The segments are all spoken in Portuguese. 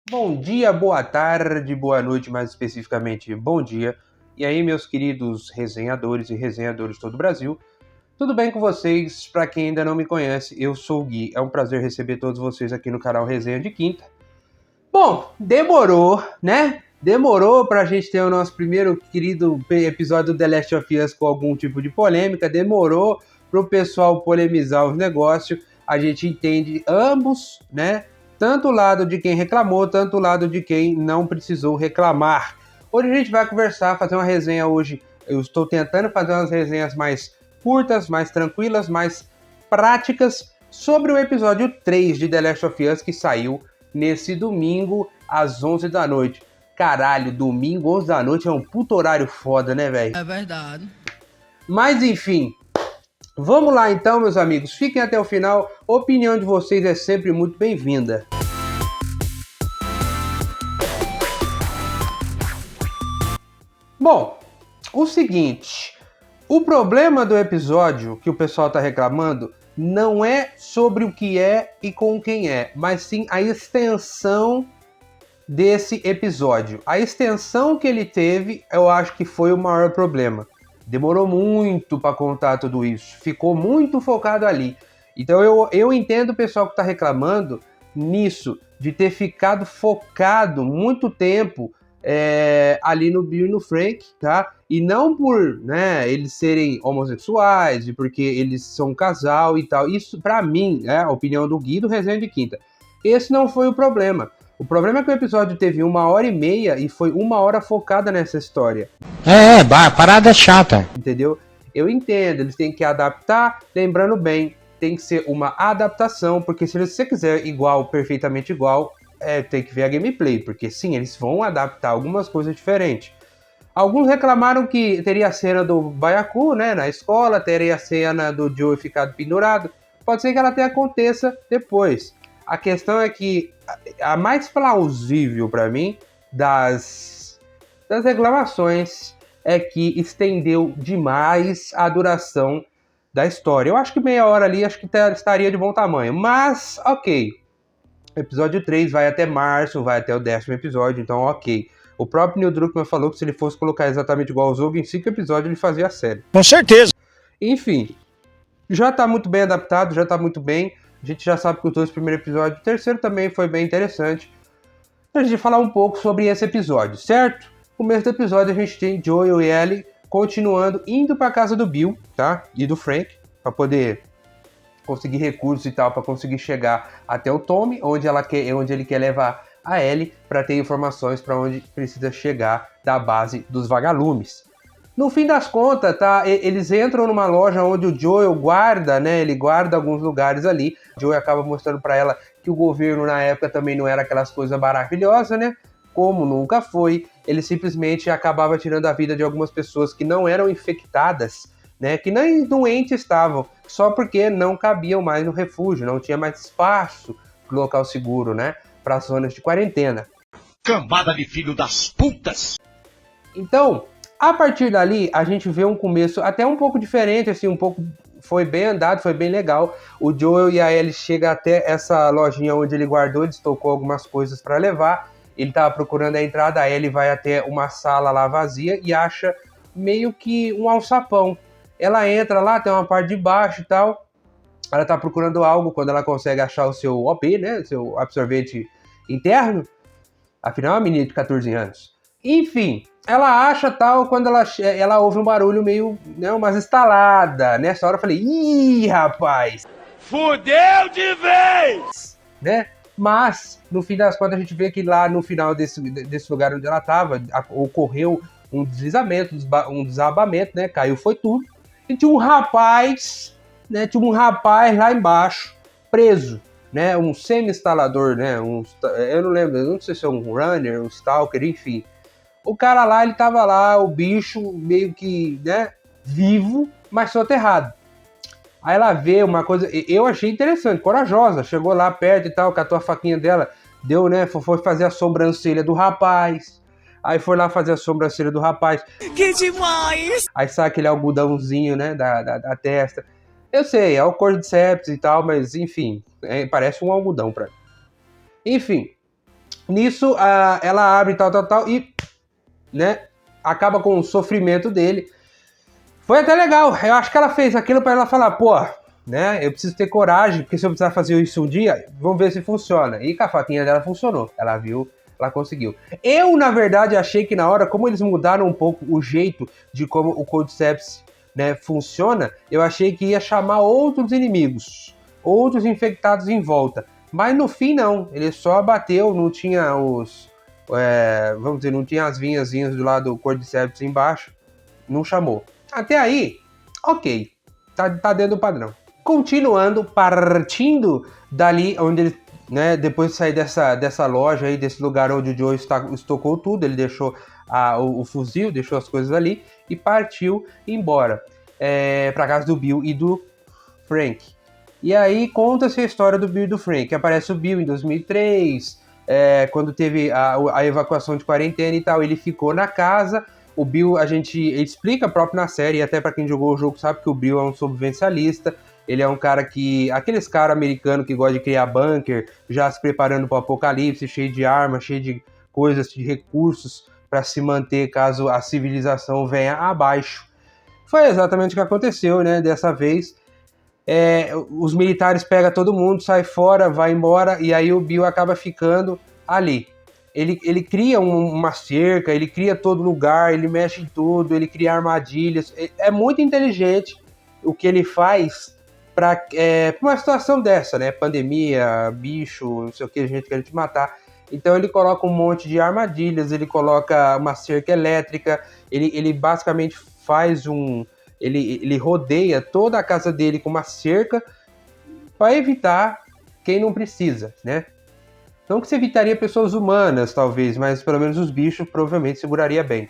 Bom dia, boa tarde, boa noite, mais especificamente, bom dia. E aí, meus queridos resenhadores e resenhadoras de todo o Brasil, tudo bem com vocês? Para quem ainda não me conhece, eu sou o Gui. É um prazer receber todos vocês aqui no canal Resenha de Quinta. Bom, demorou, né? Demorou pra gente ter o nosso primeiro querido episódio do The Last of Us com algum tipo de polêmica, demorou pro pessoal polemizar os negócios. A gente entende ambos, né? Tanto o lado de quem reclamou, tanto o lado de quem não precisou reclamar. Hoje a gente vai conversar, fazer uma resenha hoje. Eu estou tentando fazer umas resenhas mais curtas, mais tranquilas, mais práticas sobre o episódio 3 de The Last of Us que saiu nesse domingo às 11 da noite. Caralho, domingo, 11 da noite é um puto horário foda, né, velho? É verdade. Mas enfim, vamos lá então, meus amigos. Fiquem até o final. A opinião de vocês é sempre muito bem-vinda. Bom, o seguinte, o problema do episódio que o pessoal tá reclamando não é sobre o que é e com quem é, mas sim a extensão desse episódio. A extensão que ele teve, eu acho que foi o maior problema. Demorou muito para contar tudo isso. Ficou muito focado ali. Então eu entendo o pessoal que está reclamando nisso, de ter ficado focado muito tempo ali no Bill e no Frank, tá? E não por, né, eles serem homossexuais, e porque eles são um casal e tal. Isso, para mim, é a opinião do Gui do Resenha de Quinta. Esse não foi o problema. O problema é que o episódio teve 1h30 e foi 1 hora focada nessa história. Parada chata. Entendeu? Eu entendo, eles têm que adaptar, lembrando bem, tem que ser uma adaptação, porque se você quiser igual, perfeitamente igual, tem que ver a gameplay, porque sim, eles vão adaptar algumas coisas diferentes. Alguns reclamaram que teria a cena do Baiacu, né, na escola, teria a cena do Joey ficado pendurado. Pode ser que ela até aconteça depois. A questão é que a mais plausível para mim das reclamações é que estendeu demais a duração da história. Eu acho que meia hora ali acho que estaria de bom tamanho. Mas, ok. Episódio 3 vai até março, vai até o 10º episódio, então ok. O próprio Neil Druckmann falou que se ele fosse colocar exatamente igual ao Zog, em 5 episódios ele fazia a série. Com certeza. Enfim, já tá muito bem adaptado, já tá muito bem. A gente já sabe que os 2 primeiros episódios, o terceiro também foi bem interessante. Pra gente falar um pouco sobre esse episódio, certo? No começo do episódio a gente tem Joel e Ellie continuando indo pra casa do Bill, tá? E do Frank, pra poder conseguir recursos e tal, pra conseguir chegar até o Tommy, onde ele quer levar a Ellie pra ter informações pra onde precisa chegar da base dos vagalumes. No fim das contas, tá? Eles entram numa loja onde o Joel guarda, né? Ele guarda alguns lugares ali. O Joel acaba mostrando pra ela que o governo na época também não era aquelas coisas maravilhosas, né? Como nunca foi. Ele simplesmente acabava tirando a vida de algumas pessoas que não eram infectadas, né? Que nem doentes estavam, só porque não cabiam mais no refúgio, não tinha mais espaço pro local seguro, né? Para zonas de quarentena. Cambada de filho das putas. Então, a partir dali, a gente vê um começo até um pouco diferente, assim, um pouco foi bem andado, foi bem legal. O Joel e a Ellie chegam até essa lojinha onde ele guardou, ele estocou algumas coisas para levar. Ele tava procurando a entrada, a Ellie vai até uma sala lá vazia e acha meio que um alçapão. Ela entra lá, tem uma parte de baixo e tal. Ela tá procurando algo quando ela consegue achar o seu OP, né, seu absorvente interno. Afinal, é uma menina de 14 anos. Enfim, ela acha tal, quando ela ouve um barulho meio, né, umas estaladas. Nessa hora eu falei, ih, rapaz! Fudeu de vez! Né? Mas, no fim das contas, a gente vê que lá no final desse lugar onde ela estava, ocorreu um deslizamento, um desabamento, né? Caiu, foi tudo. E tinha um rapaz, né? Tinha um rapaz lá embaixo, preso, né? Um semi-instalador, né? Eu não lembro, eu não sei se é um runner, um stalker, enfim. O cara lá, ele tava lá, o bicho meio que, né? Vivo, mas soterrado. Aí ela vê uma coisa, eu achei interessante, corajosa, chegou lá perto e tal, catou a faquinha dela, deu, né, foi fazer a sobrancelha do rapaz, aí foi lá fazer a sobrancelha do rapaz. Que demais! Aí sai aquele algodãozinho, né, da testa. Eu sei, é o cordyceps e tal, mas enfim, parece um algodão pra mim. Enfim, Nisso, ela abre tal, e, né, acaba com o sofrimento dele. Foi até legal, eu acho que ela fez aquilo pra ela falar, pô, né, eu preciso ter coragem, porque se eu precisar fazer isso um dia, vamos ver se funciona. E com a faquinha dela funcionou, ela viu, ela conseguiu. Eu, na verdade, achei que na hora, como eles mudaram um pouco o jeito de como o Cordyceps, né, funciona, eu achei que ia chamar outros inimigos, outros infectados em volta. Mas no fim não, ele só bateu, não tinha vamos dizer, não tinha as vinhazinhas do lado do Cordyceps embaixo, não chamou. Até aí, ok, tá dentro do padrão. Continuando, partindo dali onde ele, né, depois de sair dessa loja aí, desse lugar onde o Joe estocou tudo, ele deixou o fuzil, deixou as coisas ali e partiu embora pra casa do Bill e do Frank. E aí conta-se a história do Bill e do Frank. Aparece o Bill em 2003, quando teve a evacuação de quarentena e tal, ele ficou na casa. O Bill, a gente explica próprio na série, e até pra quem jogou o jogo sabe que o Bill é um sobrevivencialista. Ele é um cara que... aqueles caras americanos que gostam de criar bunker, já se preparando pro apocalipse, cheio de armas, cheio de coisas, de recursos para se manter caso a civilização venha abaixo. Foi exatamente o que aconteceu, né? Dessa vez, os militares pegam todo mundo, sai fora, vai embora, e aí o Bill acaba ficando ali. Ele cria uma cerca, ele cria todo lugar, ele mexe em tudo, ele cria armadilhas. É muito inteligente o que ele faz para uma situação dessa, né? Pandemia, bicho, não sei o que, gente querendo te matar. Então ele coloca um monte de armadilhas, ele coloca uma cerca elétrica, ele basicamente faz ele rodeia toda a casa dele com uma cerca para evitar quem não precisa, né? Não que se evitaria pessoas humanas, talvez, mas pelo menos os bichos provavelmente seguraria bem.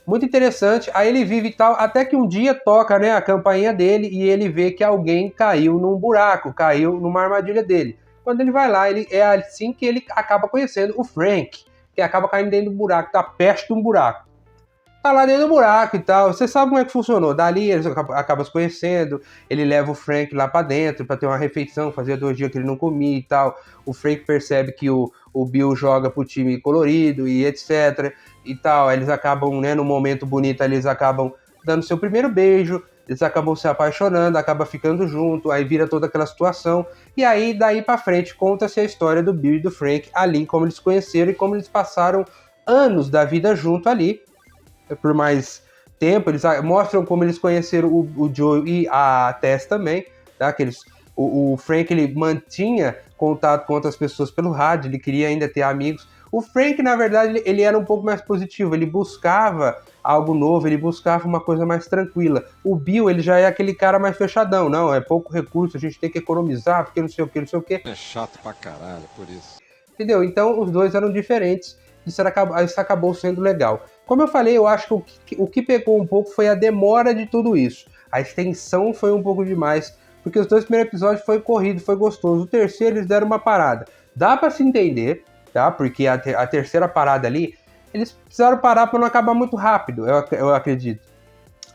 Muito interessante, aí ele vive e tal, até que um dia toca, né, a campainha dele e ele vê que alguém caiu num buraco, caiu numa armadilha dele. Quando ele vai lá, é assim que ele acaba conhecendo o Frank, que acaba caindo dentro do buraco, tá perto de um buraco. Tá lá dentro do buraco e tal, você sabe como é que funcionou. Dali eles acabam se conhecendo, ele leva o Frank lá pra dentro pra ter uma refeição, fazia 2 dias que ele não comia e tal. O Frank percebe que o Bill joga pro time colorido e etc e tal. Eles acabam, né, no momento bonito, eles acabam dando seu primeiro beijo, eles acabam se apaixonando, acabam ficando junto, aí vira toda aquela situação. E aí, daí pra frente, conta-se a história do Bill e do Frank ali, como eles se conheceram e como eles passaram anos da vida junto ali. Por mais tempo, eles mostram como eles conheceram o Joe e a Tess também, tá? O Frank, ele mantinha contato com outras pessoas pelo rádio, ele queria ainda ter amigos. O Frank, na verdade, ele era um pouco mais positivo, ele buscava algo novo, ele buscava uma coisa mais tranquila. O Bill, ele já é aquele cara mais fechadão, não, é pouco recurso, a gente tem que economizar, porque não sei o que. É chato pra caralho, por isso. Entendeu? Então, os dois eram diferentes, isso acabou sendo legal. Como eu falei, eu acho que o que pegou um pouco foi a demora de tudo isso. A extensão foi um pouco demais, porque os 2 primeiros episódios foi corrido, foi gostoso. O terceiro eles deram uma parada. Dá pra se entender, tá? Porque a terceira parada ali, eles precisaram parar pra não acabar muito rápido, eu acredito.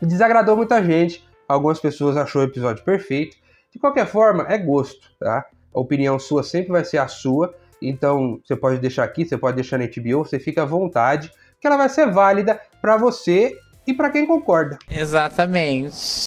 Desagradou muita gente, algumas pessoas achou o episódio perfeito. De qualquer forma, é gosto, tá? A opinião sua sempre vai ser a sua. Então, você pode deixar aqui, você pode deixar na HBO, você fica à vontade, que ela vai ser válida para você e para quem concorda. Exatamente.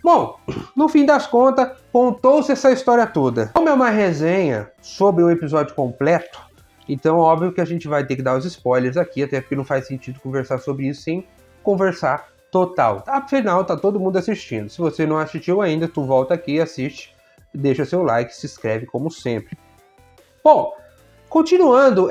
Bom, no fim das contas, contou-se essa história toda. Como é uma resenha sobre o episódio completo, então óbvio que a gente vai ter que dar os spoilers aqui, até porque não faz sentido conversar sobre isso sem conversar total. Afinal, tá todo mundo assistindo. Se você não assistiu ainda, tu volta aqui, assiste, deixa seu like, se inscreve como sempre. Bom, continuando,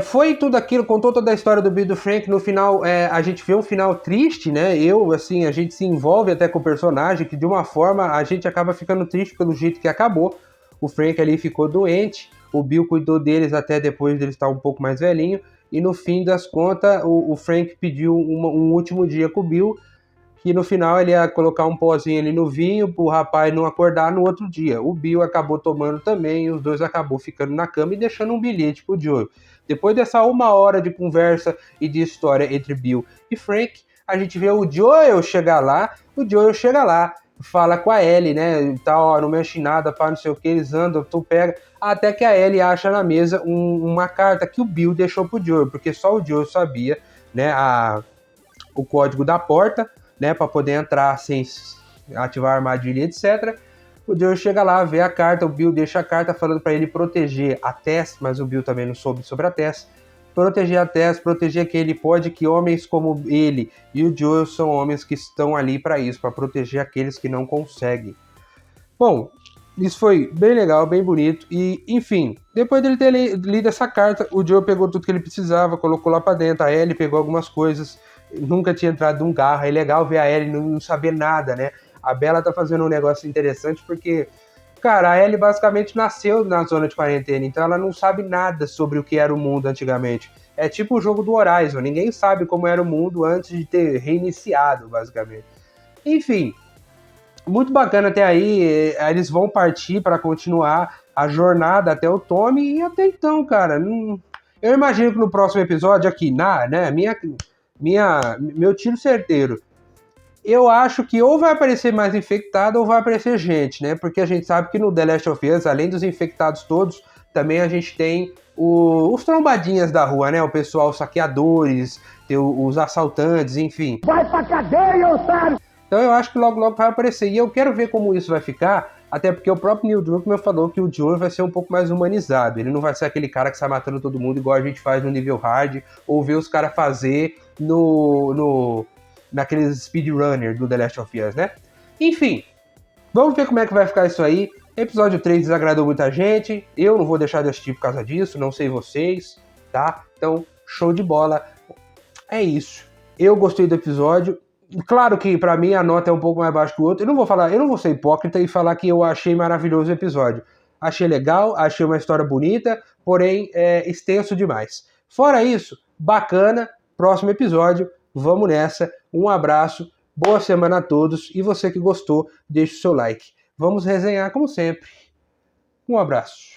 foi tudo aquilo, contou toda a história do Bill e do Frank. No final, a gente vê um final triste, né? A gente se envolve até com o personagem, que de uma forma a gente acaba ficando triste pelo jeito que acabou. O Frank ali ficou doente, o Bill cuidou deles até depois dele estar um pouco mais velhinho. E no fim das contas, o Frank pediu um último dia com o Bill, que no final ele ia colocar um pozinho ali no vinho pro rapaz não acordar no outro dia. O Bill acabou tomando também, e os dois acabou ficando na cama e deixando um bilhete pro Joel. Depois dessa 1 hora de conversa e de história entre Bill e Frank, a gente vê o Joel chegar lá, fala com a Ellie, né, e tal, ó, não mexe em nada, pá, não sei o que, eles andam, tu pega, até que a Ellie acha na mesa uma carta que o Bill deixou pro Joel, porque só o Joel sabia, né, o código da porta, né, para poder entrar sem ativar a armadilha, etc. O Joel chega lá, vê a carta, o Bill deixa a carta falando para ele proteger a Tess, mas o Bill também não soube sobre a Tess. Proteger a Tess, proteger que ele pode, que homens como ele e o Joel são homens que estão ali para isso, para proteger aqueles que não conseguem. Bom, isso foi bem legal, bem bonito, e enfim, depois dele ter lido essa carta, o Joel pegou tudo que ele precisava, colocou lá para dentro, a Ellie pegou algumas coisas, nunca tinha entrado num carro, é legal ver a Ellie não saber nada, né? A Bella tá fazendo um negócio interessante porque, cara, a Ellie basicamente nasceu na zona de quarentena, então ela não sabe nada sobre o que era o mundo antigamente. É tipo o jogo do Horizon, ninguém sabe como era o mundo antes de ter reiniciado, basicamente. Enfim, muito bacana até aí, eles vão partir para continuar a jornada até o Tommy, e até então, cara, eu imagino que no próximo episódio aqui, né, meu tiro certeiro, eu acho que ou vai aparecer mais infectado ou vai aparecer gente, né? Porque a gente sabe que no The Last of Us, além dos infectados todos, também a gente tem os trombadinhas da rua, né? O pessoal, os saqueadores, tem os assaltantes, enfim. Vai pra cadeia, otário! Então eu acho que logo logo vai aparecer. E eu quero ver como isso vai ficar, até porque o próprio Neil Druckmann falou que o Joel vai ser um pouco mais humanizado. Ele não vai ser aquele cara que sai matando todo mundo igual a gente faz no nível hard, ou ver os caras fazer naqueles speedrunner do The Last of Us, né? Enfim, vamos ver como é que vai ficar isso aí. Episódio 3 desagradou muita gente, eu não vou deixar de assistir por causa disso, não sei vocês, tá? Então, show de bola. É isso. Eu gostei do episódio. Claro que pra mim a nota é um pouco mais baixa que o outro. Eu não vou ser hipócrita e falar que eu achei maravilhoso o episódio. Achei legal, achei uma história bonita, porém é extenso demais. Fora isso, bacana. Próximo episódio, vamos nessa. Um abraço, boa semana a todos. E você que gostou, deixe o seu like. Vamos resenhar como sempre. Um abraço.